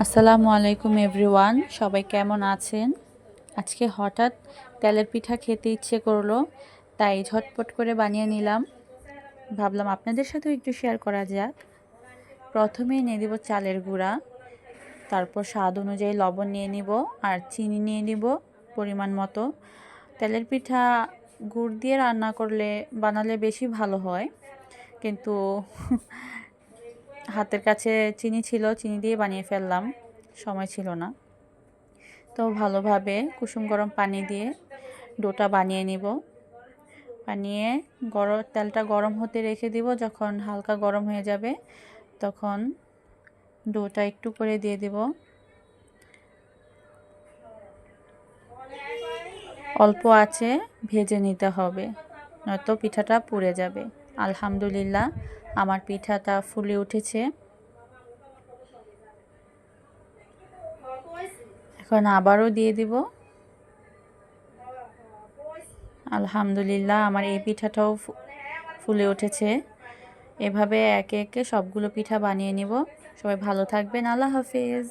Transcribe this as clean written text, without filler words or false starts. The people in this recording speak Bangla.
আসসালামু আলাইকুম এভরিওয়ান, সবাই কেমন আছেন? আজকে হঠাৎ তেলের পিঠা খেতে ইচ্ছে করলো, তাই ঝটপট করে বানিয়ে নিলাম। ভাবলাম আপনাদের সাথেও একটু শেয়ার করা যাক। প্রথমেই নিয়ে দিব চালের গুঁড়া, তারপর স্বাদ অনুযায়ী লবণ নিয়ে নিব আর চিনি নিয়ে নিব পরিমাণ মতো। তেলের পিঠা গুড় দিয়ে রান্না করলে বানালে বেশি ভালো হয়, কিন্তু হাতের কাছে চিনি ছিল, চিনি দিয়ে বানিয়ে ফেললাম, সময় ছিল না। তো ভালোভাবে কুসুম গরম পানি দিয়ে ডোটা বানিয়ে নিব। বানিয়ে তেলটা গরম হতে রেখে দিব। যখন হালকা গরম হয়ে যাবে তখন ডোটা একটু করে দিয়ে দিব। অল্প আঁচে ভেজে নিতে হবে, নয়তো পিঠাটা পুড়ে যাবে। আলহামদুলিল্লাহ, আমার পিঠাটা ফুলে উঠেছে। এখন আবারও দিয়ে দিব। আলহামদুলিল্লাহ, আমার এই পিঠাটাও ফুলে উঠেছে। এভাবে একে একে সবগুলো পিঠা বানিয়ে নিব। সবাই ভালো থাকবেন। আল্লাহ হাফেজ।